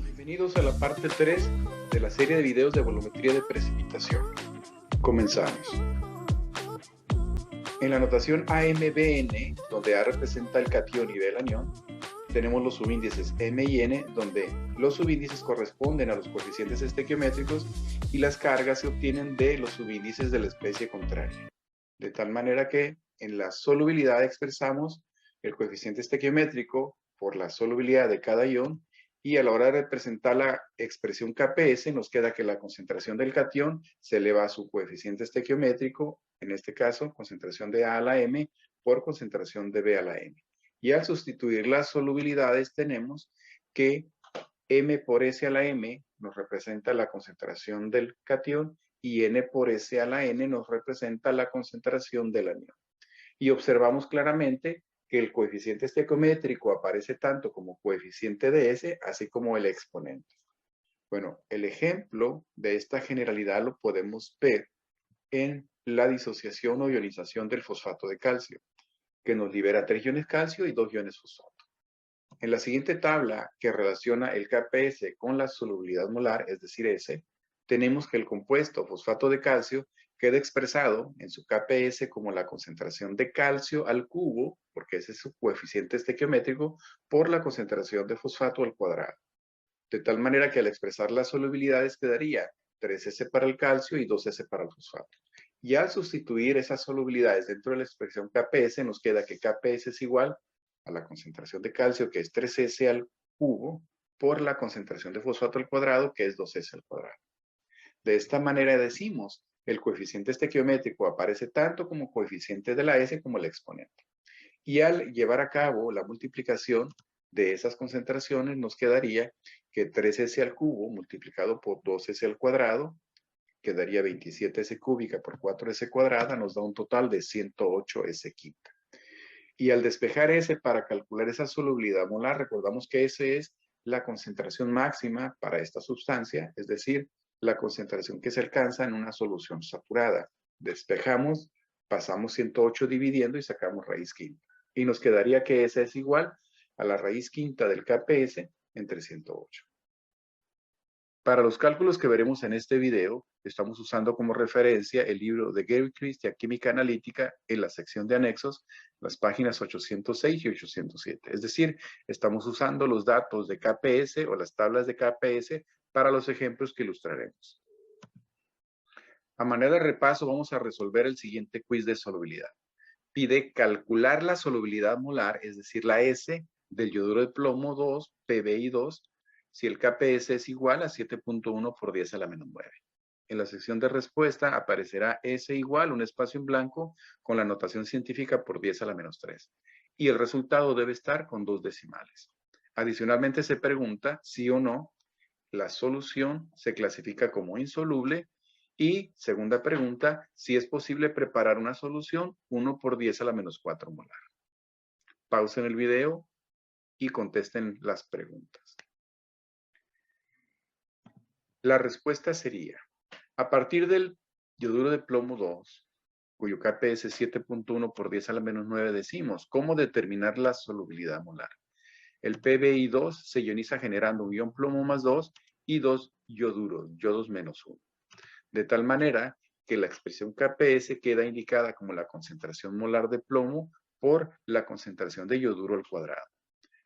Bienvenidos a la parte 3 de la serie de videos de volumetría de precipitación. Comenzamos. En la notación AMBN, donde A representa el catión y B el anión, tenemos los subíndices M y N, donde los subíndices corresponden a los coeficientes estequiométricos y las cargas se obtienen de los subíndices de la especie contraria. De tal manera que en la solubilidad expresamos el coeficiente estequiométrico por la solubilidad de cada ion, y a la hora de representar la expresión Kps nos queda que la concentración del catión se eleva a su coeficiente estequiométrico, en este caso concentración de A a la M por concentración de B a la M. Y al sustituir las solubilidades tenemos que M por S a la M nos representa la concentración del catión y N por S a la N nos representa la concentración del anión. Y observamos claramente que el coeficiente estequiométrico aparece tanto como coeficiente de S, así como el exponente. Bueno, el ejemplo de esta generalidad lo podemos ver en la disociación o ionización del fosfato de calcio, que nos libera 3 iones calcio y 2 iones fosfato. En la siguiente tabla, que relaciona el Kps con la solubilidad molar, es decir, S, tenemos que el compuesto fosfato de calcio queda expresado en su Kps como la concentración de calcio al cubo, porque ese es su coeficiente estequiométrico, por la concentración de fosfato al cuadrado. De tal manera que al expresar las solubilidades quedaría 3S para el calcio y 2S para el fosfato. Y al sustituir esas solubilidades dentro de la expresión Kps, nos queda que Kps es igual a la concentración de calcio, que es 3S al cubo, por la concentración de fosfato al cuadrado, que es 2S al cuadrado. De esta manera decimos, el coeficiente estequiométrico aparece tanto como coeficiente de la S como el exponente. Y al llevar a cabo la multiplicación de esas concentraciones, nos quedaría que 3S al cubo multiplicado por 2S al cuadrado, quedaría 27S cúbica por 4S cuadrada, nos da un total de 108S quinta. Y al despejar S para calcular esa solubilidad molar, recordamos que S es la concentración máxima para esta sustancia, es decir, la concentración que se alcanza en una solución saturada. Despejamos, pasamos 108 dividiendo y sacamos raíz quinta. Y nos quedaría que S es igual a la raíz quinta del Kps entre 108. Para los cálculos que veremos en este video, estamos usando como referencia el libro de Gary Christian, Química Analítica, en la sección de anexos, las páginas 806 y 807. Es decir, estamos usando los datos de Kps o las tablas de Kps para los ejemplos que ilustraremos. A manera de repaso, vamos a resolver el siguiente quiz de solubilidad. Pide calcular la solubilidad molar, es decir, la S del yoduro de plomo 2, PbI2, si el Kps es igual a 7.1 por 10 a la menos 9. En la sección de respuesta aparecerá S igual, un espacio en blanco, con la notación científica por 10 a la menos 3. Y el resultado debe estar con 2 decimales. Adicionalmente se pregunta si o no la solución se clasifica como insoluble. Y segunda pregunta, si es posible preparar una solución 1 por 10 a la menos 4 molar. Pausen el video y contesten las preguntas. La respuesta sería, a partir del yoduro de plomo 2, cuyo Kps es 7.1 por 10 a la menos 9 decimos, ¿cómo determinar la solubilidad molar? El PbI2 se ioniza generando un ion plomo más 2 y 2 yoduros, yodos menos 1. De tal manera que la expresión Kps queda indicada como la concentración molar de plomo por la concentración de yoduro al cuadrado.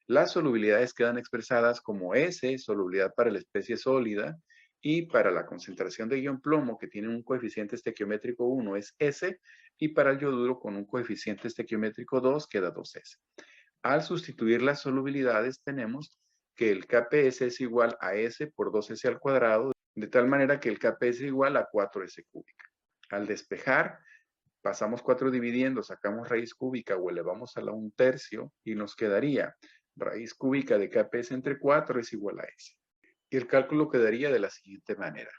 Las solubilidades quedan expresadas como S, solubilidad para la especie sólida, y para la concentración de ion plomo, que tiene un coeficiente estequiométrico 1, es S, y para el yoduro con un coeficiente estequiométrico 2 queda 2S. Al sustituir las solubilidades tenemos que el Kps es igual a S por 2S al cuadrado, de tal manera que el Kp es igual a 4S cúbica. Al despejar, pasamos 4 dividiendo, sacamos raíz cúbica o elevamos a la 1/3 y nos quedaría raíz cúbica de Kps entre 4 es igual a S. Y el cálculo quedaría de la siguiente manera.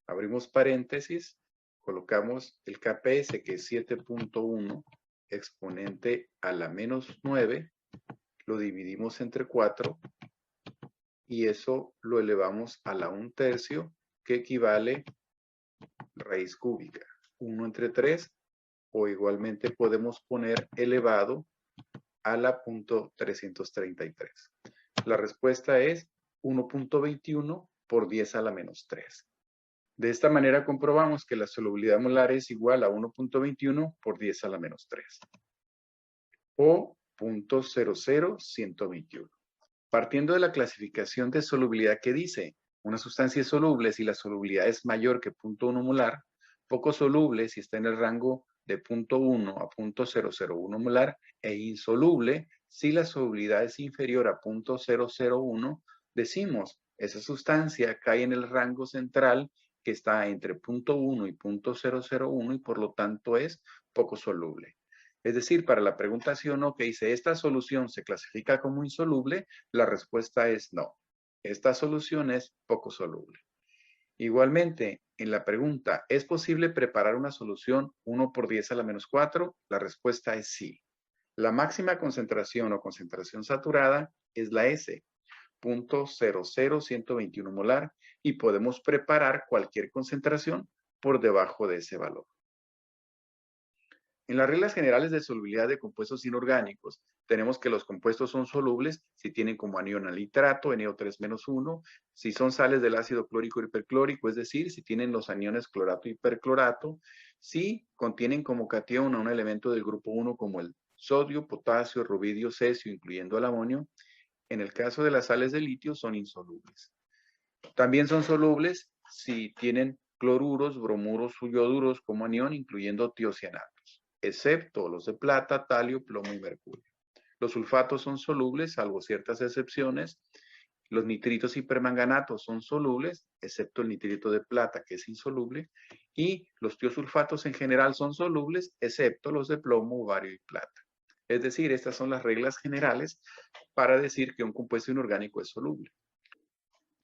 Abrimos paréntesis, colocamos el Kps, que es 7.1 exponente a la menos 9, lo dividimos entre 4 y eso lo elevamos a la 1/3, que equivale raíz cúbica. 1 entre 3 o igualmente podemos poner elevado a la punto 333. La respuesta es 1.21 por 10 a la menos 3. De esta manera comprobamos que la solubilidad molar es igual a 1.21 por 10 a la menos 3. O 0.00121. Partiendo de la clasificación de solubilidad que dice, una sustancia es soluble si la solubilidad es mayor que 0.1 molar, poco soluble si está en el rango de 0.1 a 0.001 molar e insoluble si la solubilidad es inferior a 0.001, decimos, esa sustancia cae en el rango central que está entre 0.1 y 0.001 y por lo tanto es poco soluble. Es decir, para la pregunta sí o no que dice, ¿esta solución se clasifica como insoluble? La respuesta es no. Esta solución es poco soluble. Igualmente, en la pregunta, ¿es posible preparar una solución 1 por 10 a la menos 4? La respuesta es sí. La máxima concentración o concentración saturada es la S, 0.00121 molar, y podemos preparar cualquier concentración por debajo de ese valor. En las reglas generales de solubilidad de compuestos inorgánicos, tenemos que los compuestos son solubles si tienen como anión al nitrato, NO3-1, si son sales del ácido clórico y hiperclórico, es decir, si tienen los aniones clorato y hiperclorato, si contienen como catión a un elemento del grupo 1 como el sodio, potasio, rubidio, cesio, incluyendo el amonio. En el caso de las sales de litio son insolubles. También son solubles si tienen cloruros, bromuros o ioduros como anión, incluyendo tiocianatos, excepto los de plata, talio, plomo y mercurio. Los sulfatos son solubles, salvo ciertas excepciones. Los nitritos y permanganatos son solubles, excepto el nitrito de plata, que es insoluble. Y los tiosulfatos en general son solubles, excepto los de plomo, bario y plata. Es decir, estas son las reglas generales para decir que un compuesto inorgánico es soluble.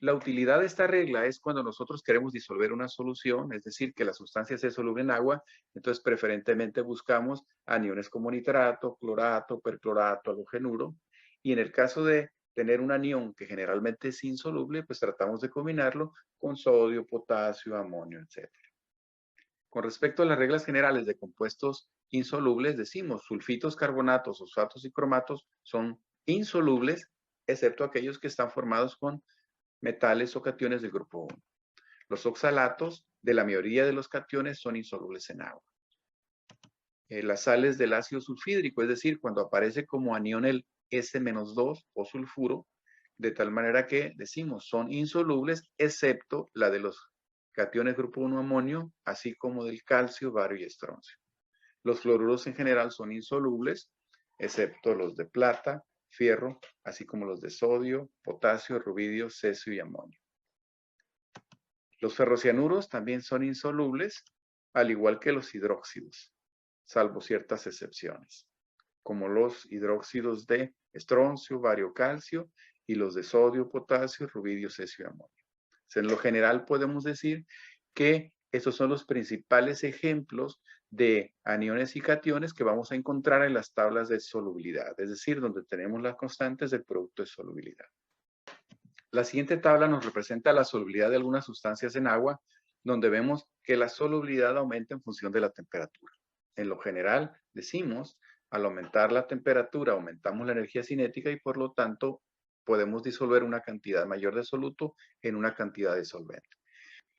La utilidad de esta regla es cuando nosotros queremos disolver una solución, es decir, que la sustancia sea soluble en agua, entonces preferentemente buscamos aniones como nitrato, clorato, perclorato, halogenuro, y en el caso de tener un anión que generalmente es insoluble, pues tratamos de combinarlo con sodio, potasio, amonio, etc. Con respecto a las reglas generales de compuestos insolubles, decimos sulfitos, carbonatos, fosfatos y cromatos son insolubles, excepto aquellos que están formados con metales o cationes del grupo 1. Los oxalatos de la mayoría de los cationes son insolubles en agua. Las sales del ácido sulfídrico, es decir, cuando aparece como anión el S-2 o sulfuro, de tal manera que decimos son insolubles, excepto la de los cationes grupo 1 amonio, así como del calcio, bario y estroncio. Los fluoruros en general son insolubles, excepto los de plata, fierro, así como los de sodio, potasio, rubidio, cesio y amonio. Los ferrocianuros también son insolubles, al igual que los hidróxidos, salvo ciertas excepciones, como los hidróxidos de estroncio, bario, calcio, y los de sodio, potasio, rubidio, cesio y amonio. En lo general podemos decir que estos son los principales ejemplos de aniones y cationes que vamos a encontrar en las tablas de solubilidad, es decir, donde tenemos las constantes del producto de solubilidad. La siguiente tabla nos representa la solubilidad de algunas sustancias en agua, donde vemos que la solubilidad aumenta en función de la temperatura. En lo general, decimos, al aumentar la temperatura, aumentamos la energía cinética y por lo tanto podemos disolver una cantidad mayor de soluto en una cantidad de solvente.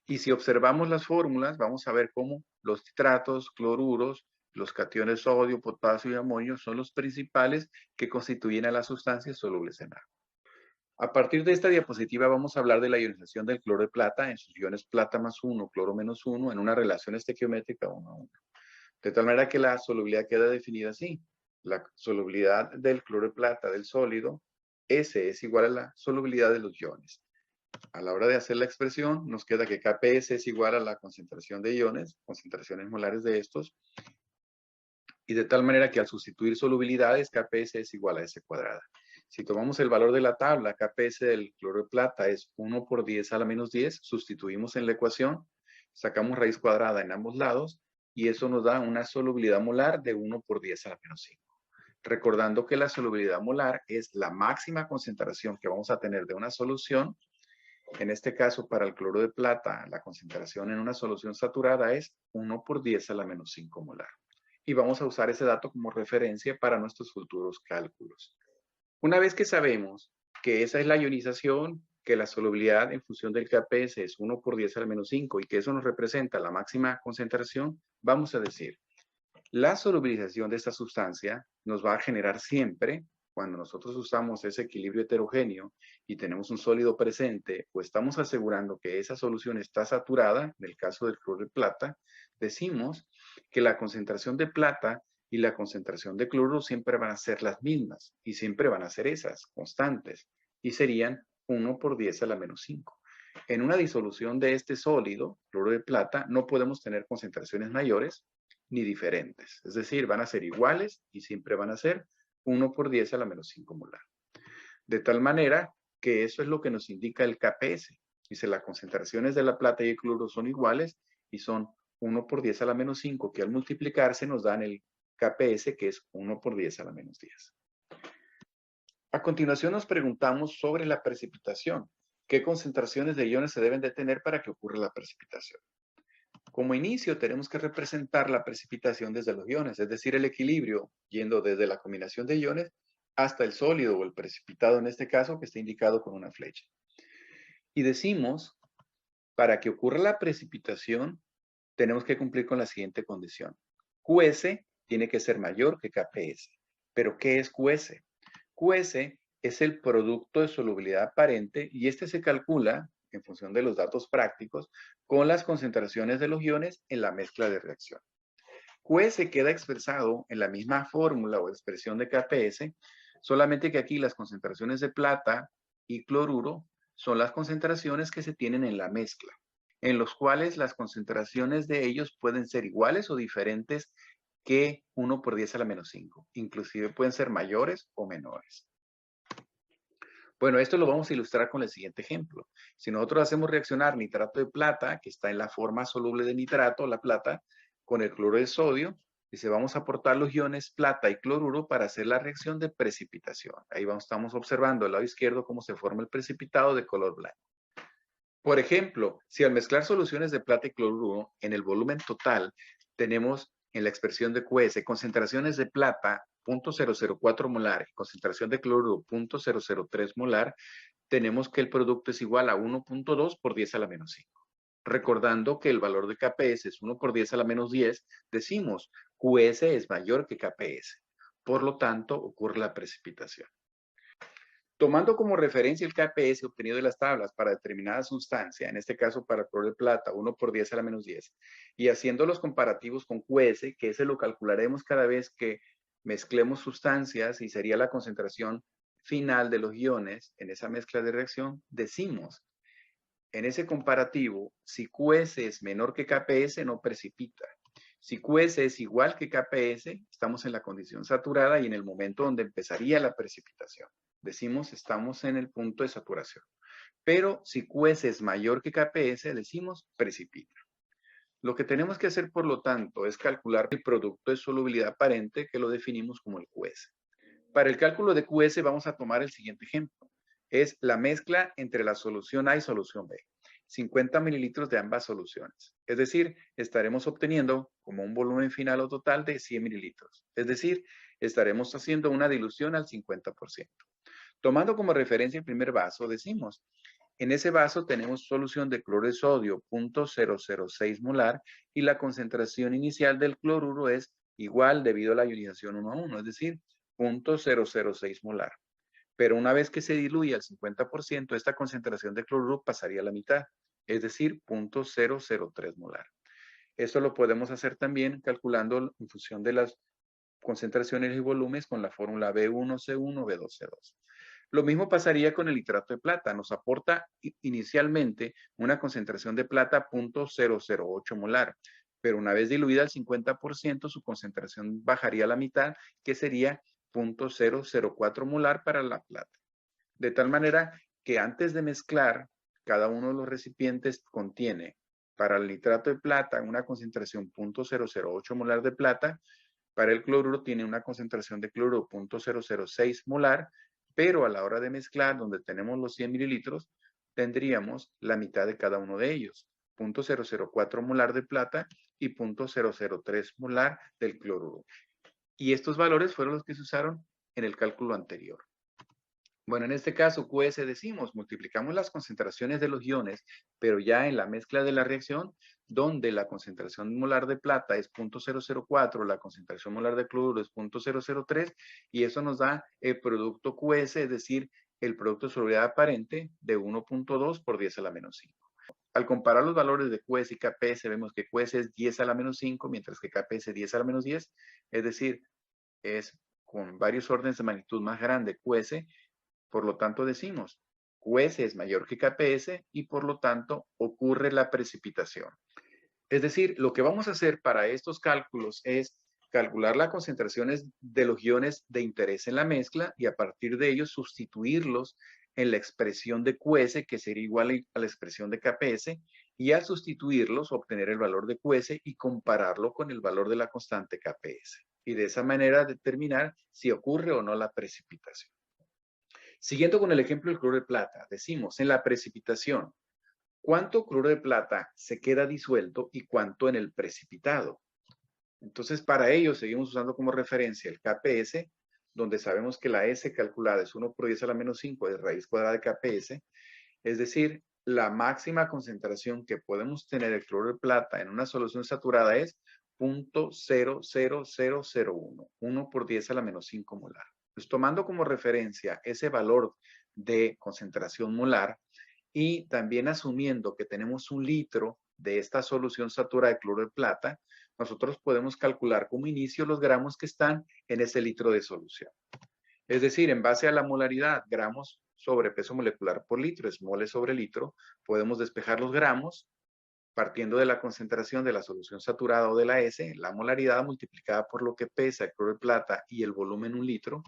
Y si observamos las fórmulas, vamos a ver cómo los nitratos, cloruros, los cationes sodio, potasio y amonio son los principales que constituyen a las sustancias solubles en agua. A partir de esta diapositiva vamos a hablar de la ionización del cloro de plata en sus iones plata más 1, cloro menos 1, en una relación estequiométrica 1 a 1. De tal manera que la solubilidad queda definida así. La solubilidad del cloro de plata del sólido, S es igual a la solubilidad de los iones. A la hora de hacer la expresión, nos queda que Kps es igual a la concentración de iones, concentraciones molares de estos, y de tal manera que al sustituir solubilidades, Kps es igual a S cuadrada. Si tomamos el valor de la tabla, Kps del cloro de plata es 1 por 10 a la menos 10, sustituimos en la ecuación, sacamos raíz cuadrada en ambos lados, y eso nos da una solubilidad molar de 1 por 10 a la menos 5. Recordando que la solubilidad molar es la máxima concentración que vamos a tener de una solución. En este caso, para el cloro de plata, la concentración en una solución saturada es 1 por 10 a la menos 5 molar. y vamos a usar ese dato como referencia para nuestros futuros cálculos. Una vez que sabemos que esa es la ionización, que la solubilidad en función del KPS es 1 por 10 a la menos 5 y que eso nos representa la máxima concentración, vamos a decir, la solubilización de esta sustancia nos va a generar siempre, cuando nosotros usamos ese equilibrio heterogéneo y tenemos un sólido presente, o estamos asegurando que esa solución está saturada, en el caso del cloruro de plata, decimos que la concentración de plata y la concentración de cloruro siempre van a ser las mismas y siempre van a ser esas, constantes, y serían 1 por 10 a la menos 5. En una disolución de este sólido, cloruro de plata, no podemos tener concentraciones mayores ni diferentes. Es decir, van a ser iguales y siempre van a ser 1 por 10 a la menos 5 molar. De tal manera que eso es lo que nos indica el KPS. Dice, las concentraciones de la plata y el cloruro son iguales y son 1 por 10 a la menos 5, que al multiplicarse nos dan el KPS, que es 1 por 10 a la menos 10. A continuación nos preguntamos sobre la precipitación. ¿Qué concentraciones de iones se deben de tener para que ocurra la precipitación? Como inicio tenemos que representar la precipitación desde los iones, es decir, el equilibrio yendo desde la combinación de iones hasta el sólido o el precipitado en este caso que está indicado con una flecha. Y decimos, para que ocurra la precipitación tenemos que cumplir con la siguiente condición. QS tiene que ser mayor que KPS. ¿Pero qué es QS? QS es el producto de solubilidad aparente y este se calcula en función de los datos prácticos con las concentraciones de los iones en la mezcla de reacción. QS queda expresado en la misma fórmula o expresión de KPS, solamente que aquí las concentraciones de plata y cloruro son las concentraciones que se tienen en la mezcla, en los cuales las concentraciones de ellos pueden ser iguales o diferentes que 1 por 10 a la menos 5. Inclusive pueden ser mayores o menores. Bueno, esto lo vamos a ilustrar con el siguiente ejemplo. Si nosotros hacemos reaccionar nitrato de plata, que está en la forma soluble de nitrato, la plata, con el cloruro de sodio, dice, vamos a aportar los iones plata y cloruro para hacer la reacción de precipitación. Ahí estamos observando al lado izquierdo cómo se forma el precipitado de color blanco. Por ejemplo, si al mezclar soluciones de plata y cloruro, en el volumen total tenemos en la expresión de QS concentraciones de plata 0.004 molar y concentración de cloruro 0.003 molar, tenemos que el producto es igual a 1.2 por 10 a la menos 5. Recordando que el valor de KPS es 1 por 10 a la menos 10, decimos QS es mayor que KPS. Por lo tanto, ocurre la precipitación. Tomando como referencia el KPS obtenido de las tablas para determinada sustancia, en este caso para el cloruro de plata, 1 por 10 a la menos 10, y haciendo los comparativos con QS, que ese lo calcularemos cada vez que mezclemos sustancias y sería la concentración final de los iones en esa mezcla de reacción, decimos, en ese comparativo, si QS es menor que KPS, no precipita. Si QS es igual que KPS, estamos en la condición saturada y en el momento donde empezaría la precipitación. Decimos, estamos en el punto de saturación. Pero si QS es mayor que KPS, decimos, precipita. Lo que tenemos que hacer, por lo tanto, es calcular el producto de solubilidad aparente que lo definimos como el QS. Para el cálculo de QS vamos a tomar el siguiente ejemplo. Es la mezcla entre la solución A y solución B. 50 mililitros de ambas soluciones. Es decir, estaremos obteniendo como un volumen final o total de 100 mililitros. Es decir, estaremos haciendo una dilución al 50%. Tomando como referencia el primer vaso, decimos, en ese vaso tenemos solución de cloruro de sodio 0.006 molar y la concentración inicial del cloruro es igual debido a la ionización 1 a 1, es decir, 0.006 molar. Pero una vez que se diluye al 50%, esta concentración de cloruro pasaría a la mitad, es decir, 0.003 molar. Esto lo podemos hacer también calculando en función de las concentraciones y volúmenes con la fórmula B1C1, B2C2. Lo mismo pasaría con el nitrato de plata. Nos aporta inicialmente una concentración de plata 0.008 molar, pero una vez diluida al 50%, su concentración bajaría a la mitad, que sería 0.004 molar para la plata. De tal manera que antes de mezclar, cada uno de los recipientes contiene para el nitrato de plata una concentración 0.008 molar de plata, para el cloruro tiene una concentración de cloruro 0.006 molar, pero a la hora de mezclar, donde tenemos los 100 mililitros, tendríamos la mitad de cada uno de ellos, 0.004 molar de plata y 0.003 molar del cloruro. Y estos valores fueron los que se usaron en el cálculo anterior. Bueno, en este caso, QS decimos, multiplicamos las concentraciones de los iones, pero ya en la mezcla de la reacción, donde la concentración molar de plata es 0.004, la concentración molar de cloruro es 0.003, y eso nos da el producto QS, es decir, el producto de solubilidad aparente de 1.2 por 10 a la menos 5. Al comparar los valores de QS y KPS, vemos que QS es 10 a la menos 5, mientras que KPS es 10 a la menos 10, es decir, es con varios órdenes de magnitud más grande QS. Por lo tanto, decimos, QS es mayor que KPS y por lo tanto ocurre la precipitación. Es decir, lo que vamos a hacer para estos cálculos es calcular las concentraciones de los iones de interés en la mezcla y a partir de ellos sustituirlos en la expresión de QS, que sería igual a la expresión de KPS, y al sustituirlos obtener el valor de QS y compararlo con el valor de la constante KPS. Y de esa manera determinar si ocurre o no la precipitación. Siguiendo con el ejemplo del cloruro de plata, decimos en la precipitación, ¿cuánto cloruro de plata se queda disuelto y cuánto en el precipitado? Entonces, para ello seguimos usando como referencia el KPS, donde sabemos que la S calculada es 1 por 10 a la menos 5 de raíz cuadrada de KPS, es decir, la máxima concentración que podemos tener de cloruro de plata en una solución saturada es 0.00001, 1 por 10 a la menos 5 molar. Pues tomando como referencia ese valor de concentración molar y también asumiendo que tenemos 1 litro de esta solución saturada de cloruro de plata, nosotros podemos calcular como inicio los gramos que están en ese litro de solución. Es decir, en base a la molaridad, gramos sobre peso molecular por litro, es mole sobre litro, podemos despejar los gramos partiendo de la concentración de la solución saturada o de la S, la molaridad multiplicada por lo que pesa el cloruro de plata y el volumen 1 litro,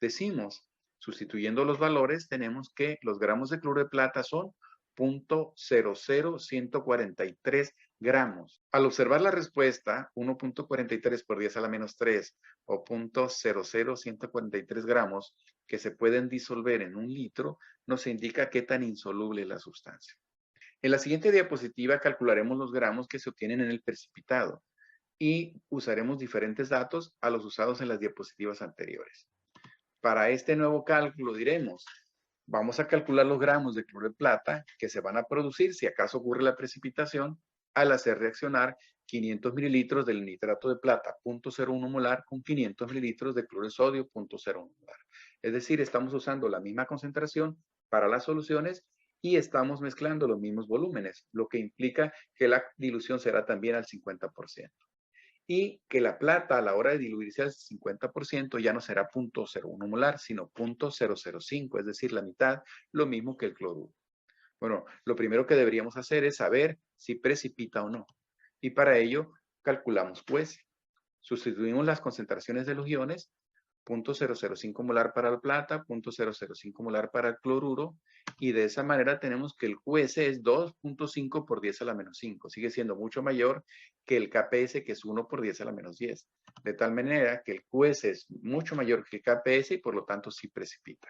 decimos, sustituyendo los valores, tenemos que los gramos de cloruro de plata son 0.00143 gramos. Al observar la respuesta, 1.43 por 10 a la menos 3 o 0.00143 gramos que se pueden disolver en 1 litro, nos indica qué tan insoluble es la sustancia. En la siguiente diapositiva calcularemos los gramos que se obtienen en el precipitado y usaremos diferentes datos a los usados en las diapositivas anteriores. Para este nuevo cálculo diremos, vamos a calcular los gramos de cloruro de plata que se van a producir si acaso ocurre la precipitación al hacer reaccionar 500 mililitros del nitrato de plata 0.01 molar con 500 mililitros de cloruro de sodio 0.01 molar. Es decir, estamos usando la misma concentración para las soluciones y estamos mezclando los mismos volúmenes, lo que implica que la dilución será también al 50%. Y que la plata a la hora de diluirse al 50% ya no será 0.01 molar, sino 0.005, es decir, la mitad, lo mismo que el cloruro. Bueno, lo primero que deberíamos hacer es saber si precipita o no. Y para ello calculamos QS. Sustituimos las concentraciones de los iones, 0.005 molar para la plata, 0.005 molar para el cloruro, y de esa manera tenemos que el QS es 2.5 por 10 a la menos 5. Sigue siendo mucho mayor que el KPS, que es 1 por 10 a la menos 10. De tal manera que el QS es mucho mayor que el KPS y por lo tanto sí precipita.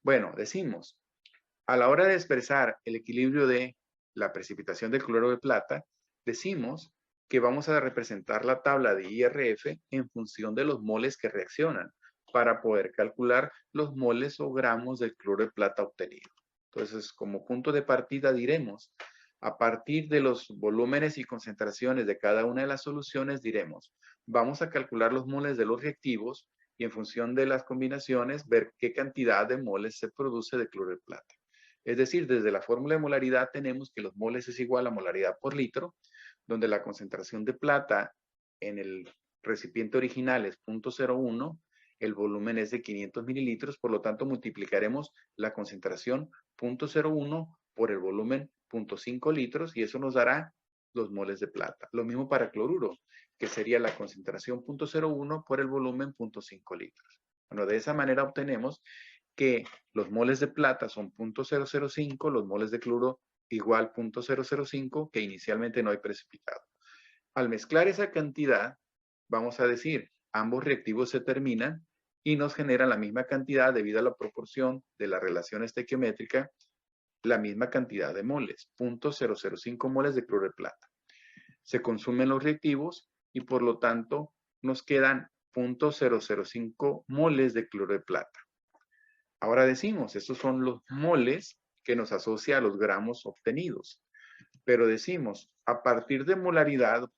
Bueno, decimos, a la hora de expresar el equilibrio de la precipitación del cloruro de plata, decimos que vamos a representar la tabla de IRF en función de los moles que reaccionan para poder calcular los moles o gramos del cloruro de plata obtenido. Entonces, como punto de partida diremos, a partir de los volúmenes y concentraciones de cada una de las soluciones diremos, vamos a calcular los moles de los reactivos y en función de las combinaciones ver qué cantidad de moles se produce de cloruro de plata. Es decir, desde la fórmula de molaridad tenemos que los moles es igual a molaridad por litro, donde la concentración de plata en el recipiente original es 0.01, el volumen es de 500 mililitros, por lo tanto multiplicaremos la concentración 0.01 por el volumen 0.5 litros y eso nos dará los moles de plata. Lo mismo para cloruro, que sería la concentración 0.01 por el volumen 0.5 litros. Bueno, de esa manera obtenemos que los moles de plata son 0.005, los moles de cloruro igual 0.005, que inicialmente no hay precipitado. Al mezclar esa cantidad, vamos a decir, ambos reactivos se terminan y nos generan la misma cantidad debido a la proporción de la relación estequiométrica, la misma cantidad de moles, 0.005 moles de cloruro de plata. se consumen los reactivos y por lo tanto nos quedan 0.005 moles de cloro de plata. Ahora decimos, estos son los moles que nos asocia a los gramos obtenidos. Pero decimos, a partir de molaridad,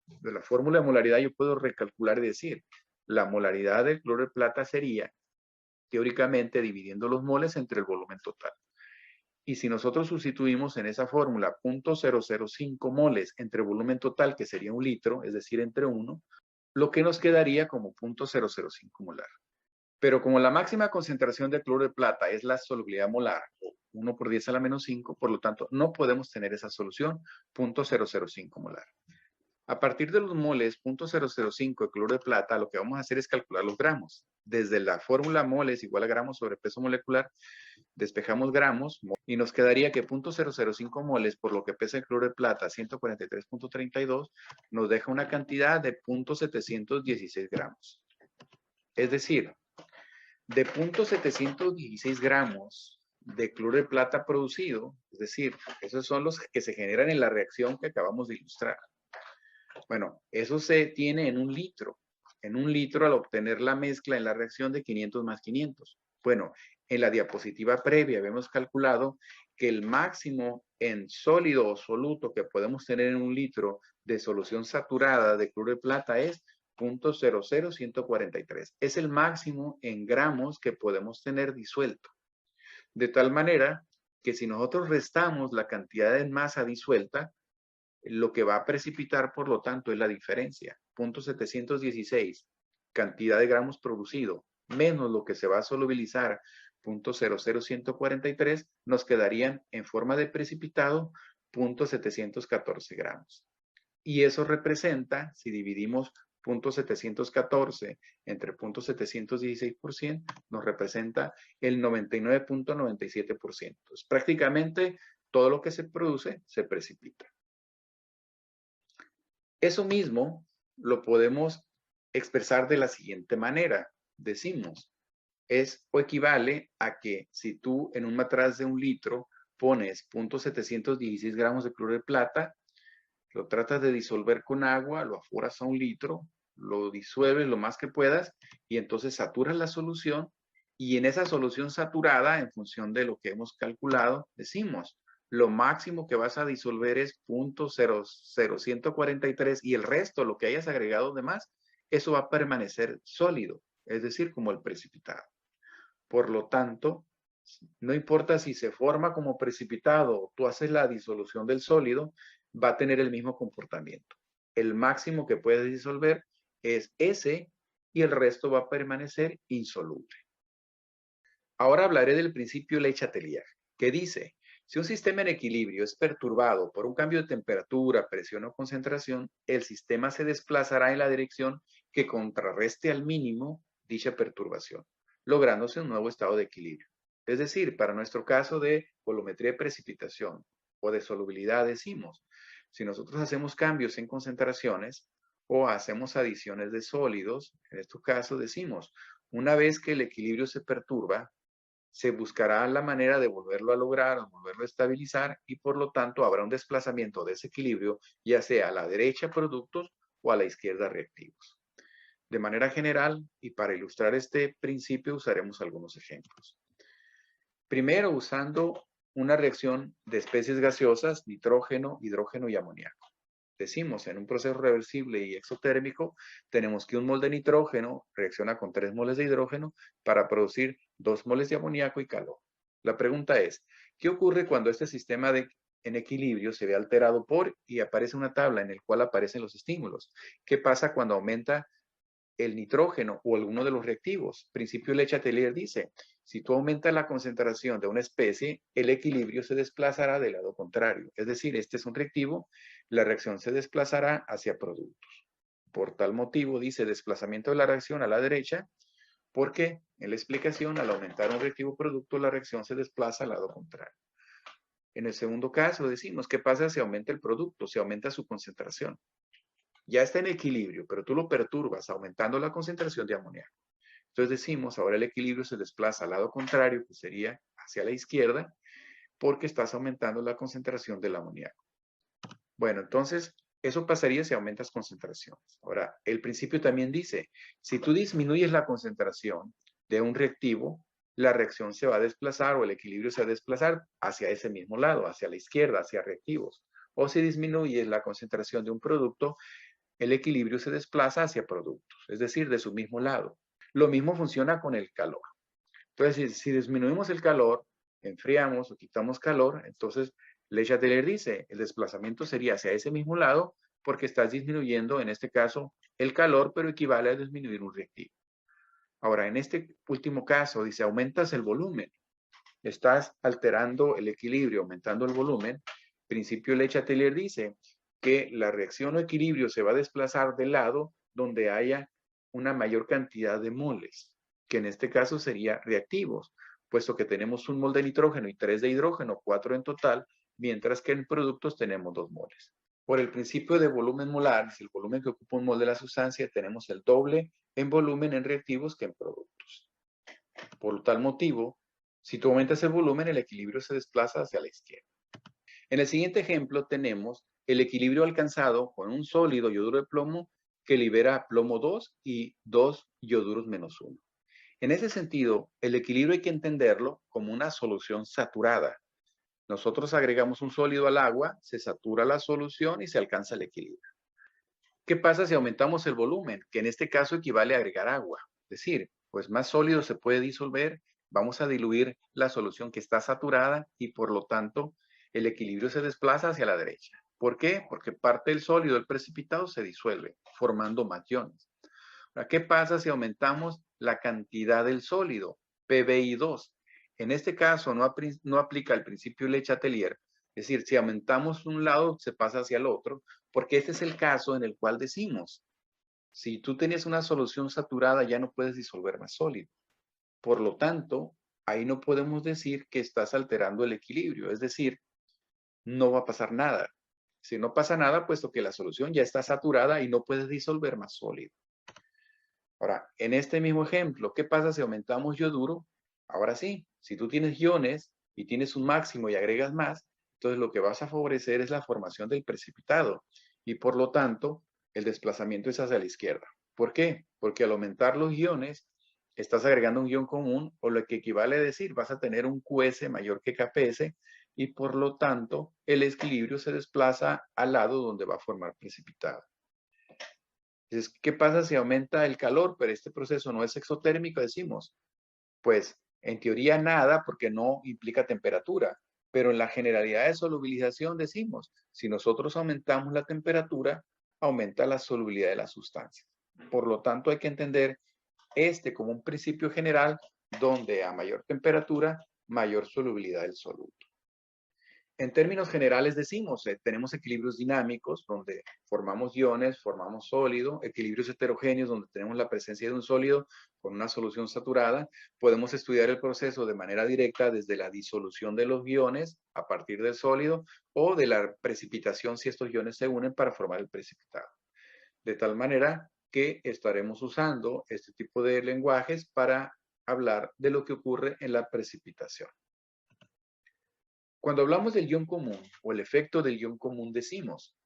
de la fórmula de molaridad, yo puedo recalcular y decir, la molaridad del cloro de plata sería, teóricamente, dividiendo los moles entre el volumen total. Y si nosotros sustituimos en esa fórmula 0.005 moles entre volumen total, que sería 1 litro, es decir, entre 1, lo que nos quedaría como 0.005 molar. Pero como la máxima concentración de cloro de plata es la solubilidad molar, 1 por 10 a la menos 5, por lo tanto, no podemos tener esa solución, 0.005 molar. A partir de los moles 0.005 de cloro de plata, lo que vamos a hacer es calcular los gramos. Desde la fórmula moles igual a gramos sobre peso molecular, despejamos gramos y nos quedaría que 0.005 moles por lo que pesa el cloro de plata, 143.32, nos deja una cantidad de 0.716 gramos. Es decir, de 0.716 gramos de cloro de plata producido, es decir, esos son los que se generan en la reacción que acabamos de ilustrar. Bueno, eso se tiene en 1 litro. En 1 litro al obtener la mezcla en la reacción de 500 más 500. Bueno, en la diapositiva previa habíamos calculado que el máximo en sólido o soluto que podemos tener en 1 litro de solución saturada de cloro de plata es 0.00143. Es el máximo en gramos que podemos tener disuelto. De tal manera que si nosotros restamos la cantidad de masa disuelta, lo que va a precipitar, por lo tanto, es la diferencia. 0.716, cantidad de gramos producido, menos lo que se va a solubilizar, 0.00143, nos quedarían en forma de precipitado 0.714 gramos. Y eso representa, si dividimos 0.714 entre 0.716%, nos representa el 99.97%. Prácticamente todo lo que se produce se precipita. Eso mismo lo podemos expresar de la siguiente manera. Decimos, es o equivale a que si tú en un matraz de 1 litro pones 0.716 gramos de cloro de plata, lo tratas de disolver con agua, lo aforas a 1 litro, lo disuelves lo más que puedas y entonces saturas la solución y en esa solución saturada, en función de lo que hemos calculado, decimos, lo máximo que vas a disolver es 0.00143 y el resto, lo que hayas agregado de más, eso va a permanecer sólido, es decir, como el precipitado. Por lo tanto, no importa si se forma como precipitado o tú haces la disolución del sólido, va a tener el mismo comportamiento. El máximo que puedes disolver es ese y el resto va a permanecer insoluble. Ahora hablaré del principio Le Chatelier, que dice, si un sistema en equilibrio es perturbado por un cambio de temperatura, presión o concentración, el sistema se desplazará en la dirección que contrarreste al mínimo dicha perturbación, lográndose un nuevo estado de equilibrio. Es decir, para nuestro caso de volumetría de precipitación o de solubilidad decimos, si nosotros hacemos cambios en concentraciones o hacemos adiciones de sólidos, en este caso decimos, una vez que el equilibrio se perturba, se buscará la manera de volverlo a lograr o volverlo a estabilizar y por lo tanto habrá un desplazamiento de ese equilibrio, ya sea a la derecha productos o a la izquierda reactivos. De manera general y para ilustrar este principio usaremos algunos ejemplos. Primero usando una reacción de especies gaseosas, nitrógeno, hidrógeno y amoníaco. Decimos, en un proceso reversible y exotérmico, tenemos que 1 mol de nitrógeno reacciona con 3 moles de hidrógeno para producir 2 moles de amoníaco y calor. La pregunta es, ¿qué ocurre cuando este sistema en equilibrio se ve alterado y aparece una tabla en la cual aparecen los estímulos? ¿Qué pasa cuando aumenta el nitrógeno o alguno de los reactivos? Principio Le Chatelier dice, si tú aumentas la concentración de una especie, el equilibrio se desplazará del lado contrario. Es decir, este es un reactivo, la reacción se desplazará hacia productos. Por tal motivo, dice desplazamiento de la reacción a la derecha, porque en la explicación, al aumentar un reactivo producto, la reacción se desplaza al lado contrario. En el segundo caso, decimos, ¿qué pasa si aumenta el producto, si aumenta su concentración? Ya está en equilibrio, pero tú lo perturbas aumentando la concentración de amoníaco. Entonces decimos, ahora el equilibrio se desplaza al lado contrario, que sería hacia la izquierda, porque estás aumentando la concentración del amoníaco. Bueno, entonces Eso pasaría si aumentas concentraciones. Ahora, el principio también dice, si tú disminuyes la concentración de un reactivo, la reacción se va a desplazar o el equilibrio se va a desplazar hacia ese mismo lado, hacia la izquierda, hacia reactivos. O si disminuyes la concentración de un producto, el equilibrio se desplaza hacia productos, es decir, de su mismo lado. Lo mismo funciona con el calor. Entonces, si disminuimos el calor, enfriamos o quitamos calor, entonces Le Chatelier dice, el desplazamiento sería hacia ese mismo lado porque estás disminuyendo, en este caso, el calor, pero equivale a disminuir un reactivo. Ahora, en este último caso, dice, aumentas el volumen. Estás alterando el equilibrio, aumentando el volumen. Principio Le Chatelier dice que la reacción o equilibrio se va a desplazar del lado donde haya una mayor cantidad de moles, que en este caso sería reactivos, puesto que tenemos un mol de nitrógeno y 3 de hidrógeno, 4 en total, mientras que en productos tenemos 2 moles. Por el principio de volumen molar, si el volumen que ocupa un mol de la sustancia, tenemos el doble en volumen en reactivos que en productos. Por tal motivo, si tú aumentas el volumen, el equilibrio se desplaza hacia la izquierda. En el siguiente ejemplo tenemos el equilibrio alcanzado con un sólido yoduro de plomo que libera plomo 2 y 2 ioduros menos 1. En ese sentido, el equilibrio hay que entenderlo como una solución saturada. Nosotros agregamos un sólido al agua, se satura la solución y se alcanza el equilibrio. ¿Qué pasa si aumentamos el volumen? Que en este caso equivale a agregar agua. Es decir, pues más sólido se puede disolver, vamos a diluir la solución que está saturada y por lo tanto el equilibrio se desplaza hacia la derecha. ¿Por qué? Porque parte del sólido del precipitado se disuelve, formando más iones. Ahora, ¿qué pasa si aumentamos la cantidad del sólido? PBI2. En este caso no aplica el principio Le Chatelier, es decir, si aumentamos un lado, se pasa hacia el otro, porque este es el caso en el cual decimos, si tú tenías una solución saturada, ya no puedes disolver más sólido. Por lo tanto, ahí no podemos decir que estás alterando el equilibrio, es decir, no va a pasar nada. Si no pasa nada, puesto que la solución ya está saturada y no puedes disolver más sólido. Ahora, en este mismo ejemplo, ¿qué pasa si aumentamos yoduro? Ahora sí, si tú tienes iones y tienes un máximo y agregas más, entonces lo que vas a favorecer es la formación del precipitado y por lo tanto el desplazamiento es hacia la izquierda. ¿Por qué? Porque al aumentar los iones estás agregando un ion común o lo que equivale a decir vas a tener un QS mayor que KPS y por lo tanto el equilibrio se desplaza al lado donde va a formar precipitado. Entonces, ¿qué pasa si aumenta el calor, pero este proceso no es exotérmico? Decimos, pues en teoría nada porque no implica temperatura, pero en la generalidad de solubilización decimos, si nosotros aumentamos la temperatura, aumenta la solubilidad de las sustancias. Por lo tanto, hay que entender este como un principio general donde a mayor temperatura, mayor solubilidad del soluto. En términos generales decimos, tenemos equilibrios dinámicos donde formamos iones, formamos sólido, equilibrios heterogéneos donde tenemos la presencia de un sólido con una solución saturada. Podemos estudiar el proceso de manera directa desde la disolución de los iones a partir del sólido o de la precipitación si estos iones se unen para formar el precipitado. De tal manera que estaremos usando este tipo de lenguajes para hablar de lo que ocurre en la precipitación. Cuando hablamos del ion común o el efecto del ion común decimos,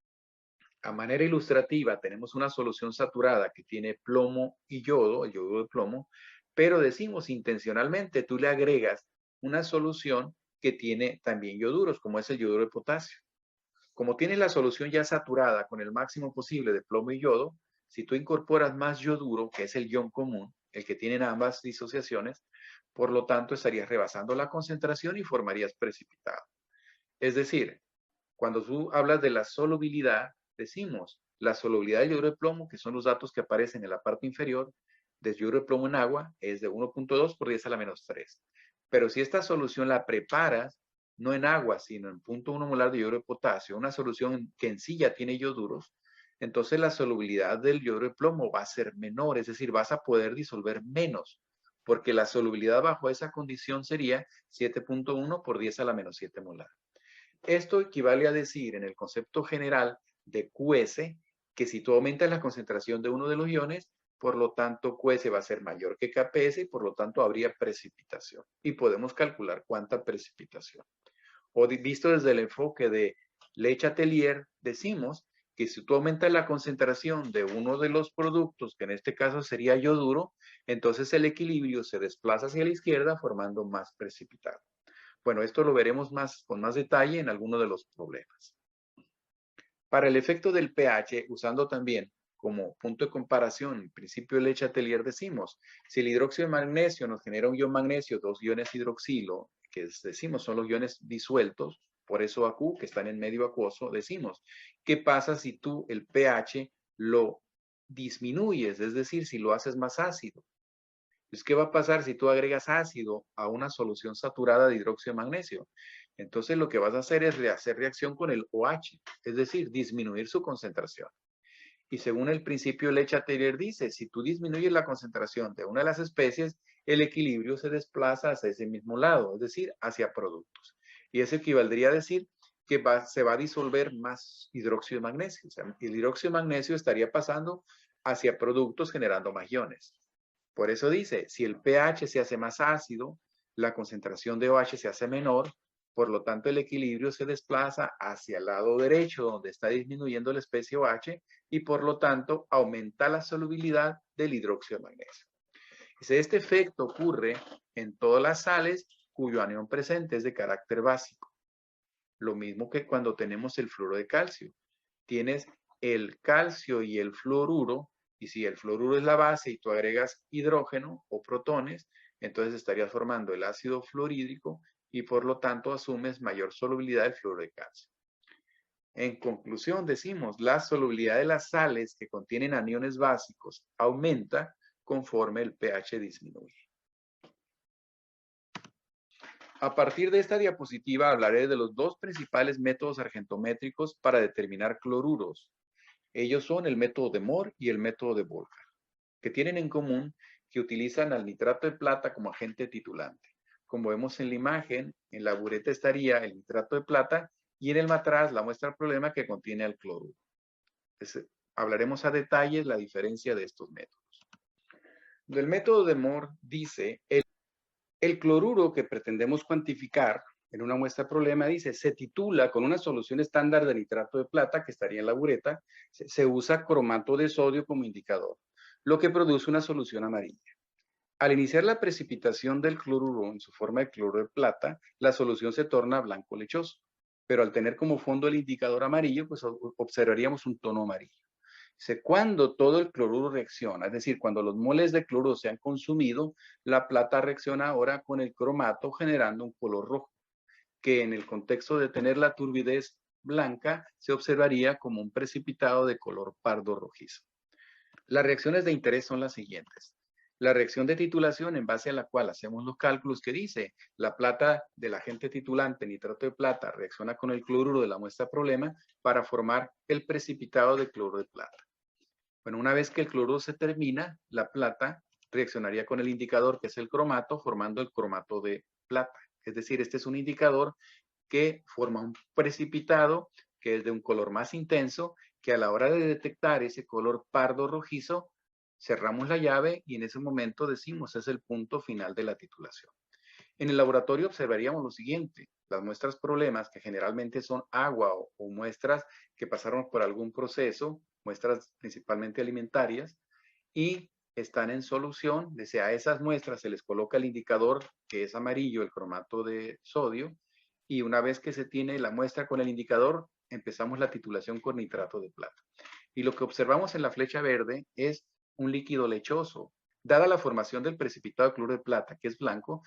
a manera ilustrativa tenemos una solución saturada que tiene plomo y yodo, el yodo de plomo, pero decimos intencionalmente tú le agregas una solución que tiene también ioduros, como es el yoduro de potasio. Como tienes la solución ya saturada con el máximo posible de plomo y yodo, si tú incorporas más yoduro, que es el ion común, el que tienen ambas disociaciones, por lo tanto estarías rebasando la concentración y formarías precipitado. Es decir, cuando tú hablas de la solubilidad, decimos la solubilidad del yoduro de plomo, que son los datos que aparecen en la parte inferior, del yoduro de plomo en agua, es de 1.2 por 10 a la menos 3. Pero si esta solución la preparas, no en agua, sino en 0.1 molar de yoduro de potasio, una solución que en sí ya tiene yoduros, entonces la solubilidad del yoduro de plomo va a ser menor, es decir, vas a poder disolver menos, porque la solubilidad bajo esa condición sería 7.1 por 10 a la menos 7 molar. Esto equivale a decir en el concepto general de QS que si tú aumentas la concentración de uno de los iones, por lo tanto QS va a ser mayor que KPS y por lo tanto habría precipitación. Y podemos calcular cuánta precipitación. O visto desde el enfoque de Le Chatelier, decimos que si tú aumentas la concentración de uno de los productos, que en este caso sería yoduro, entonces el equilibrio se desplaza hacia la izquierda formando más precipitado. Bueno, esto lo veremos con más detalle en alguno de los problemas. Para el efecto del pH, usando también como punto de comparación el principio de Le-Chatelier, decimos, si el hidróxido de magnesio nos genera un ion magnesio, dos iones hidroxilo, que decimos son los iones disueltos, por eso AQ, que están en medio acuoso, decimos, ¿qué pasa si tú el pH lo disminuyes? Es decir, si lo haces más ácido. Entonces, ¿qué va a pasar si tú agregas ácido a una solución saturada de hidróxido de magnesio? Entonces, lo que vas a hacer es hacer reacción con el OH, es decir, disminuir su concentración. Y según el principio Le-Chatelier dice, si tú disminuyes la concentración de una de las especies, el equilibrio se desplaza hacia ese mismo lado, es decir, hacia productos. Y eso equivaldría a decir que se va a disolver más hidróxido de magnesio. O sea, el hidróxido de magnesio estaría pasando hacia productos generando más iones. Por eso dice, si el pH se hace más ácido, la concentración de OH se hace menor, por lo tanto el equilibrio se desplaza hacia el lado derecho donde está disminuyendo la especie OH y por lo tanto aumenta la solubilidad del hidróxido de magnesio. Este efecto ocurre en todas las sales cuyo anión presente es de carácter básico. Lo mismo que cuando tenemos el fluoruro de calcio. Tienes el calcio y el fluoruro, y si el fluoruro es la base y tú agregas hidrógeno o protones, entonces estarías formando el ácido fluorhídrico y por lo tanto asumes mayor solubilidad del fluoruro de calcio. En conclusión, decimos, la solubilidad de las sales que contienen aniones básicos aumenta conforme el pH disminuye. A partir de esta diapositiva hablaré de los dos principales métodos argentométricos para determinar cloruros. Ellos son el método de Mohr y el método de Volcker, que tienen en común que utilizan al nitrato de plata como agente titulante. Como vemos en la imagen, en la bureta estaría el nitrato de plata y en el matraz la muestra del problema que contiene el cloruro. Hablaremos a detalle la diferencia de estos métodos. Del método de Mohr dice, el cloruro que pretendemos cuantificar en una muestra problema dice, se titula con una solución estándar de nitrato de plata, que estaría en la bureta, se usa cromato de sodio como indicador, lo que produce una solución amarilla. Al iniciar la precipitación del cloruro en su forma de cloruro de plata, la solución se torna blanco lechoso, pero al tener como fondo el indicador amarillo, pues observaríamos un tono amarillo. Cuando todo el cloruro reacciona, es decir, cuando los moles de cloruro se han consumido, la plata reacciona ahora con el cromato generando un color rojo, que en el contexto de tener la turbidez blanca se observaría como un precipitado de color pardo rojizo. Las reacciones de interés son las siguientes. La reacción de titulación en base a la cual hacemos los cálculos que dice la plata del agente titulante nitrato de plata reacciona con el cloruro de la muestra problema para formar el precipitado de cloruro de plata. Bueno, una vez que el cloruro se termina, la plata reaccionaría con el indicador que es el cromato formando el cromato de plata. Es decir, este es un indicador que forma un precipitado que es de un color más intenso, que a la hora de detectar ese color pardo rojizo, cerramos la llave y en ese momento decimos es el punto final de la titulación. En el laboratorio observaríamos lo siguiente, las muestras problemas que generalmente son agua o muestras que pasaron por algún proceso, muestras principalmente alimentarias, y están en solución, desde a esas muestras se les coloca el indicador que es amarillo, el cromato de sodio, y una vez que se tiene la muestra con el indicador, empezamos la titulación con nitrato de plata. Y lo que observamos en la flecha verde es un líquido lechoso. Dada la formación del precipitado de cloruro de plata, que es blanco,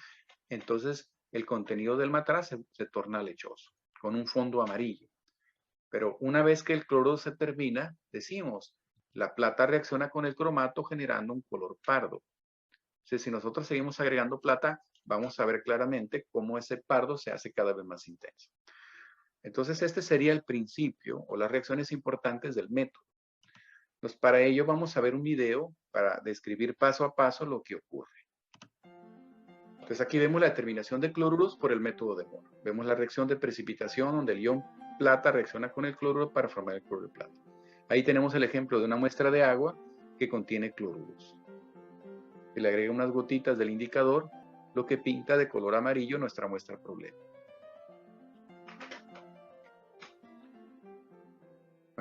entonces el contenido del matraz se torna lechoso, con un fondo amarillo. Pero una vez que el cloruro se termina, decimos, la plata reacciona con el cromato generando un color pardo. Entonces, si nosotros seguimos agregando plata, vamos a ver claramente cómo ese pardo se hace cada vez más intenso. Entonces, este sería el principio o las reacciones importantes del método. Pues para ello vamos a ver un video para describir paso a paso lo que ocurre. Entonces aquí vemos la determinación de cloruros por el método de Mohr. Vemos la reacción de precipitación donde el ion plata reacciona con el cloruro para formar el cloruro de plata. Ahí tenemos el ejemplo de una muestra de agua que contiene cloruros. Se le agrega unas gotitas del indicador, lo que pinta de color amarillo nuestra muestra problema.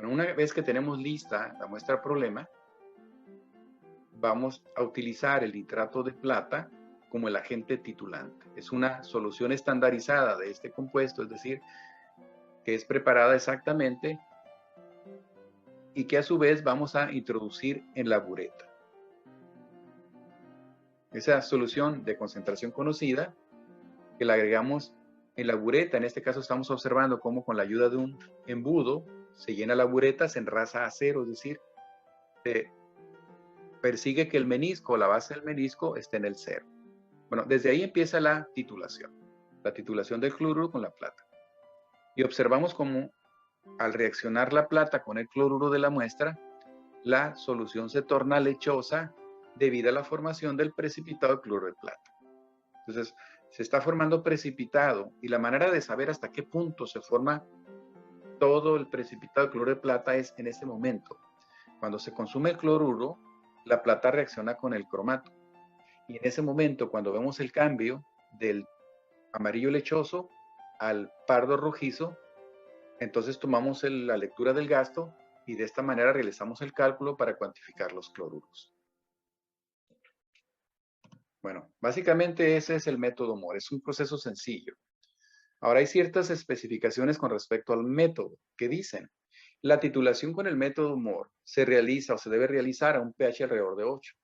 Bueno, una vez que tenemos lista la muestra problema, vamos a utilizar el nitrato de plata como el agente titulante. Es una solución estandarizada de este compuesto, es decir, que es preparada exactamente y que a su vez vamos a introducir en la bureta. Esa solución de concentración conocida que la agregamos en la bureta, en este caso estamos observando cómo con la ayuda de un embudo se llena la bureta, se enrasa a cero, es decir, se persigue que el menisco, la base del menisco, esté en el cero. Bueno, desde ahí empieza la titulación del cloruro con la plata. Y observamos cómo al reaccionar la plata con el cloruro de la muestra, la solución se torna lechosa debido a la formación del precipitado de cloruro de plata. Entonces, se está formando precipitado y la manera de saber hasta qué punto se forma todo el precipitado de cloruro de plata es en este momento. Cuando se consume el cloruro, la plata reacciona con el cromato. Y en ese momento, cuando vemos el cambio del amarillo lechoso al pardo rojizo, entonces tomamos la lectura del gasto y de esta manera realizamos el cálculo para cuantificar los cloruros. Bueno, básicamente ese es el método Moore, es un proceso sencillo. Ahora hay ciertas especificaciones con respecto al método que dicen, la titulación con el método Moore se realiza o se debe realizar a un pH alrededor de 8.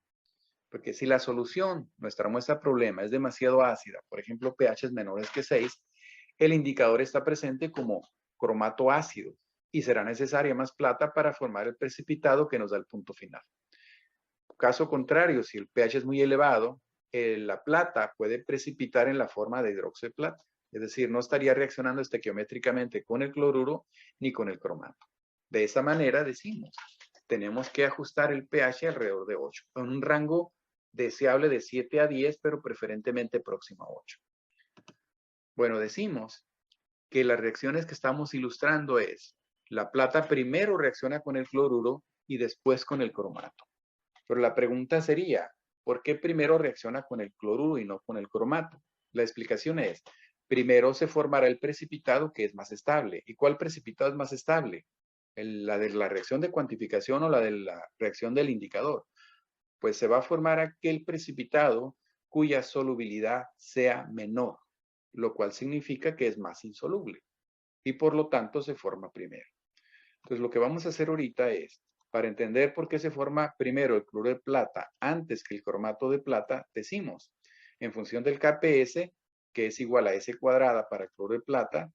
Porque si la solución, nuestra muestra problema, es demasiado ácida, por ejemplo pHs menores que 6, el indicador está presente como cromato ácido y será necesaria más plata para formar el precipitado que nos da el punto final. Caso contrario, si el pH es muy elevado, la plata puede precipitar en la forma de hidróxido de plata. Es decir, no estaría reaccionando estequiométricamente con el cloruro ni con el cromato. De esa manera decimos, tenemos que ajustar el pH alrededor de 8, en un rango deseable de 7 a 10, pero preferentemente próximo a 8. Bueno, decimos que las reacciones que estamos ilustrando es, la plata primero reacciona con el cloruro y después con el cromato. Pero la pregunta sería, ¿por qué primero reacciona con el cloruro y no con el cromato? La explicación es, primero se formará el precipitado que es más estable. ¿Y cuál precipitado es más estable? ¿La de la reacción de cuantificación o la de la reacción del indicador? Pues se va a formar aquel precipitado cuya solubilidad sea menor, lo cual significa que es más insoluble y por lo tanto se forma primero. Entonces lo que vamos a hacer ahorita es, para entender por qué se forma primero el cloruro de plata antes que el cromato de plata, decimos, en función del Kps, que es igual a S cuadrada para el cloruro de plata,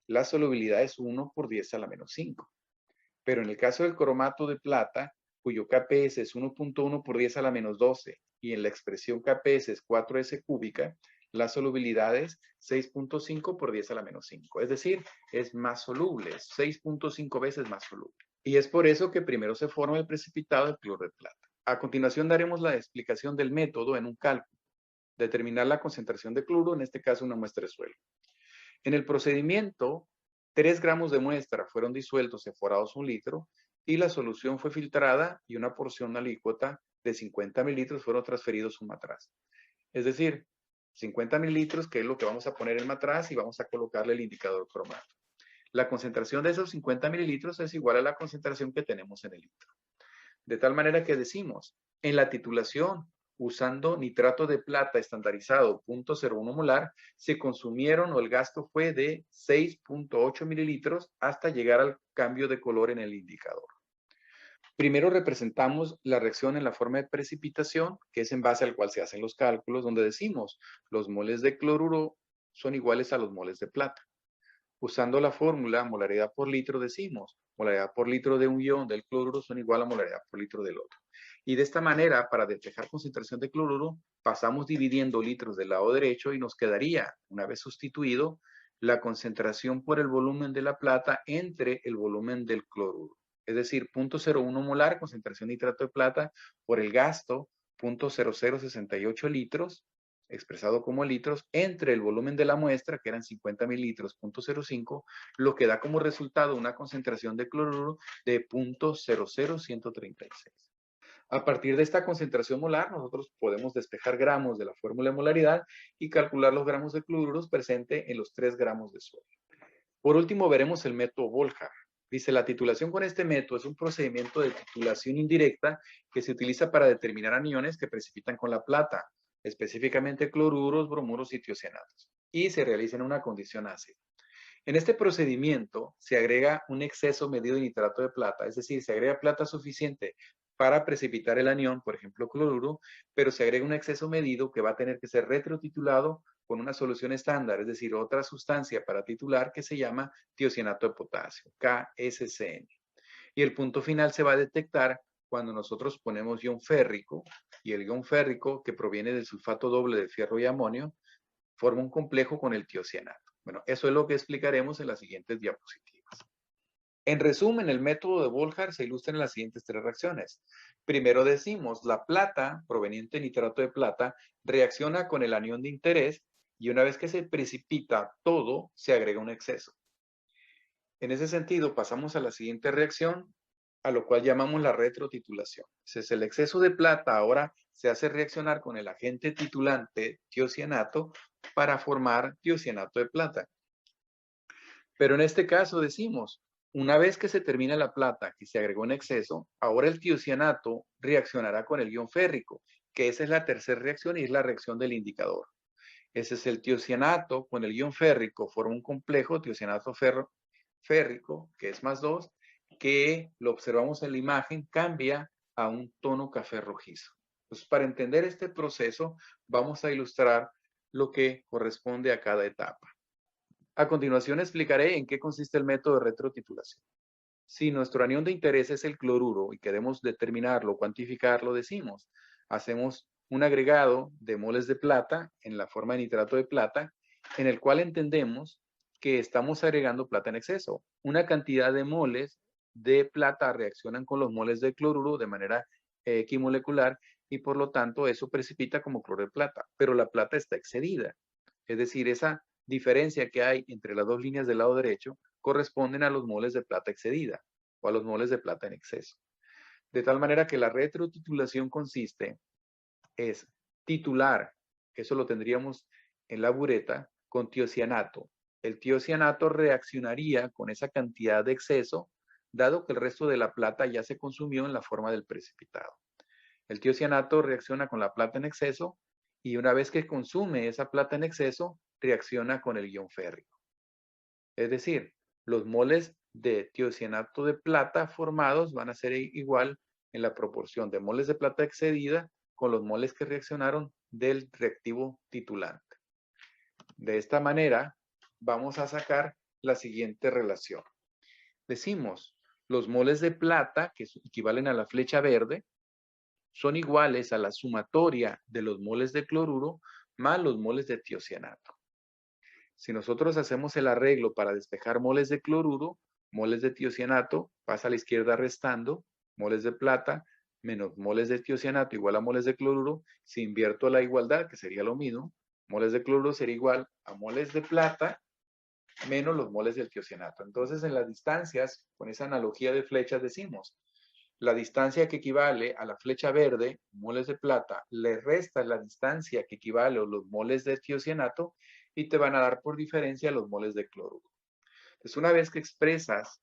la solubilidad es 1 por 10 a la menos 5. Pero en el caso del cromato de plata, cuyo Kps es 1.1 por 10 a la menos 12, y en la expresión Kps es 4S cúbica, la solubilidad es 6.5 por 10 a la menos 5. Es decir, es más soluble, es 6.5 veces más soluble. Y es por eso que primero se forma el precipitado del cloruro de plata. A continuación daremos la explicación del método en un cálculo. Determinar la concentración de cloruro, en este caso una muestra de suelo. En el procedimiento, 3 gramos de muestra fueron disueltos en forados 1 litro y la solución fue filtrada y una porción alícuota de 50 mililitros fueron transferidos a un matraz. Es decir, 50 mililitros, que es lo que vamos a poner en el matraz y vamos a colocarle el indicador cromato. La concentración de esos 50 mililitros es igual a la concentración que tenemos en el litro. De tal manera que decimos, en la titulación, usando nitrato de plata estandarizado 0.01 molar, se consumieron o el gasto fue de 6.8 mililitros hasta llegar al cambio de color en el indicador. Primero representamos la reacción en la forma de precipitación, que es en base al cual se hacen los cálculos, donde decimos los moles de cloruro son iguales a los moles de plata. Usando la fórmula molaridad por litro decimos, molaridad por litro de un ion del cloruro son igual a molaridad por litro del otro. Y de esta manera, para despejar concentración de cloruro, pasamos dividiendo litros del lado derecho y nos quedaría, una vez sustituido, la concentración por el volumen de la plata entre el volumen del cloruro. Es decir, 0.01 molar, concentración de nitrato de plata, por el gasto, 0.0068 litros, expresado como litros, entre el volumen de la muestra, que eran 50 mililitros, 0.05, lo que da como resultado una concentración de cloruro de 0.00136. A partir de esta concentración molar, nosotros podemos despejar gramos de la fórmula de molaridad y calcular los gramos de cloruros presentes en los 3 gramos de sodio. Por último, veremos el método Volcker. Dice, la titulación con este método es un procedimiento de titulación indirecta que se utiliza para determinar aniones que precipitan con la plata, específicamente cloruros, bromuros y tiocianatos, y se realiza en una condición ácida. En este procedimiento se agrega un exceso medido de nitrato de plata, es decir, se agrega plata suficiente para precipitar el anión, por ejemplo, cloruro, pero se agrega un exceso medido que va a tener que ser retrotitulado con una solución estándar, es decir, otra sustancia para titular que se llama tiocianato de potasio, KSCN. Y el punto final se va a detectar cuando nosotros ponemos ion férrico, y el ion férrico, que proviene del sulfato doble de fierro y amonio, forma un complejo con el tiocianato. Bueno, eso es lo que explicaremos en las siguientes diapositivas. En resumen, el método de Volhard se ilustra en las siguientes tres reacciones. Primero decimos, la plata, proveniente de nitrato de plata, reacciona con el anión de interés y una vez que se precipita todo, se agrega un exceso. En ese sentido, pasamos a la siguiente reacción, a lo cual llamamos la retrotitulación. Entonces, el exceso de plata ahora se hace reaccionar con el agente titulante tiocianato para formar tiocianato de plata. Pero en este caso decimos, una vez que se termina la plata que se agregó en exceso, ahora el tiocianato reaccionará con el ion férrico, que esa es la tercera reacción y es la reacción del indicador. Ese es el tiocianato con el ion férrico, forma un complejo tiocianato férrico, que es más 2, que lo observamos en la imagen, cambia a un tono café rojizo. Entonces, para entender este proceso, vamos a ilustrar lo que corresponde a cada etapa. A continuación explicaré en qué consiste el método de retrotitulación. Si nuestro anión de interés es el cloruro y queremos determinarlo, cuantificarlo, decimos, hacemos un agregado de moles de plata en la forma de nitrato de plata, en el cual entendemos que estamos agregando plata en exceso. Una cantidad de moles de plata reaccionan con los moles de cloruro de manera equimolecular y por lo tanto eso precipita como cloro de plata, pero la plata está excedida. Es decir, esa diferencia que hay entre las dos líneas del lado derecho corresponden a los moles de plata excedida o a los moles de plata en exceso. De tal manera que la retrotitulación consiste es titular, eso lo tendríamos en la bureta, con tiocianato. El tiocianato reaccionaría con esa cantidad de exceso, dado que el resto de la plata ya se consumió en la forma del precipitado. El tiocianato reacciona con la plata en exceso y una vez que consume esa plata en exceso, reacciona con el ion férrico. Es decir, los moles de tiocianato de plata formados van a ser igual en la proporción de moles de plata excedida con los moles que reaccionaron del reactivo titulante. De esta manera, vamos a sacar la siguiente relación. Decimos, los moles de plata, que equivalen a la flecha verde, son iguales a la sumatoria de los moles de cloruro más los moles de tiocianato. Si nosotros hacemos el arreglo para despejar moles de cloruro, moles de tiocianato, pasa a la izquierda restando, moles de plata menos moles de tiocianato igual a moles de cloruro, si invierto la igualdad, que sería lo mismo, moles de cloruro sería igual a moles de plata menos los moles del tiocianato. Entonces, en las distancias, con esa analogía de flechas, decimos, la distancia que equivale a la flecha verde, moles de plata, le restas la distancia que equivale a los moles de tiocianato y te van a dar por diferencia los moles de cloruro. Entonces, una vez que expresas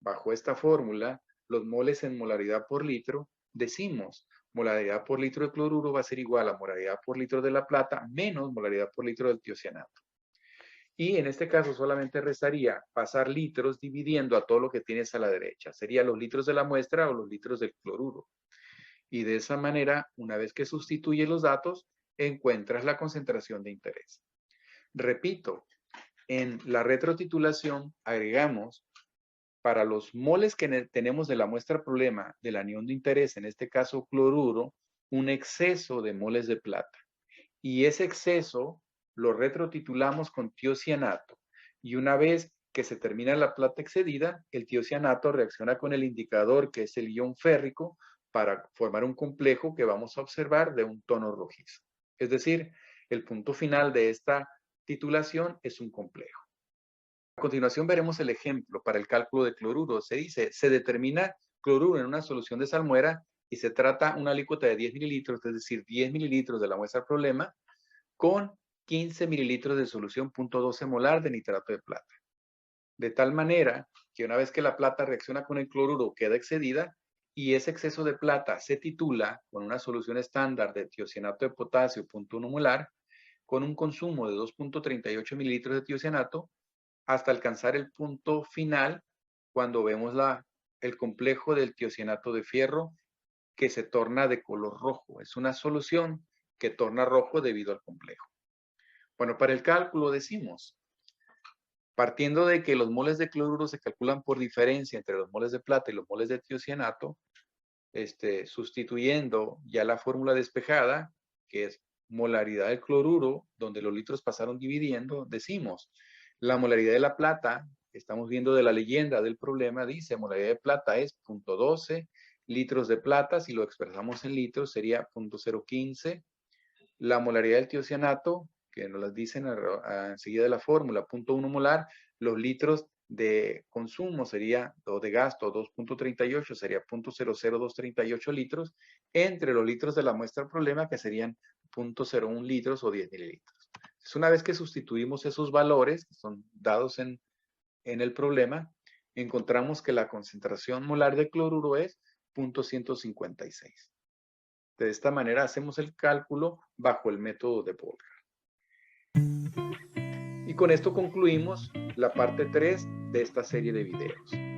bajo esta fórmula los moles en molaridad por litro, decimos molaridad por litro de cloruro va a ser igual a molaridad por litro de la plata menos molaridad por litro del tiocianato. Y en este caso solamente restaría pasar litros dividiendo a todo lo que tienes a la derecha. Sería los litros de la muestra o los litros del cloruro. Y de esa manera, una vez que sustituyes los datos, encuentras la concentración de interés. Repito, en la retrotitulación agregamos para los moles que tenemos de la muestra problema del anión de interés, en este caso cloruro, un exceso de moles de plata. Y ese exceso lo retrotitulamos con tiocianato. Y una vez que se termina la plata excedida, el tiocianato reacciona con el indicador, que es el ion férrico, para formar un complejo que vamos a observar de un tono rojizo. Es decir, el punto final de esta titulación es un complejo. A continuación veremos el ejemplo para el cálculo de cloruro. Se dice, se determina cloruro en una solución de salmuera y se trata una alícuota de 10 mililitros, es decir, 10 mililitros de la muestra problema, con 15 mililitros de solución .12 molar de nitrato de plata. De tal manera que una vez que la plata reacciona con el cloruro queda excedida y ese exceso de plata se titula con una solución estándar de tiocianato de potasio 0.1 molar con un consumo de 2.38 mililitros de tiocianato hasta alcanzar el punto final cuando vemos el complejo del tiocianato de fierro que se torna de color rojo. Es una solución que torna rojo debido al complejo. Bueno, para el cálculo decimos, partiendo de que los moles de cloruro se calculan por diferencia entre los moles de plata y los moles de tiocianato, sustituyendo ya la fórmula despejada, que es molaridad del cloruro, donde los litros pasaron dividiendo, decimos, la molaridad de la plata, estamos viendo de la leyenda del problema, dice molaridad de plata es 0.12 litros de plata, si lo expresamos en litros sería 0.015. La molaridad del tiocianato, que nos las dicen enseguida de la fórmula, 0.1 molar, los litros de consumo sería, o de gasto, 2.38, sería 0.00238 litros, entre los litros de la muestra problema, que serían 0.01 litros o 10 mililitros. Entonces, una vez que sustituimos esos valores, que son dados en el problema, encontramos que la concentración molar de cloruro es 0.156. De esta manera hacemos el cálculo bajo el método de Bolger. Y con esto concluimos la parte 3 de esta serie de videos.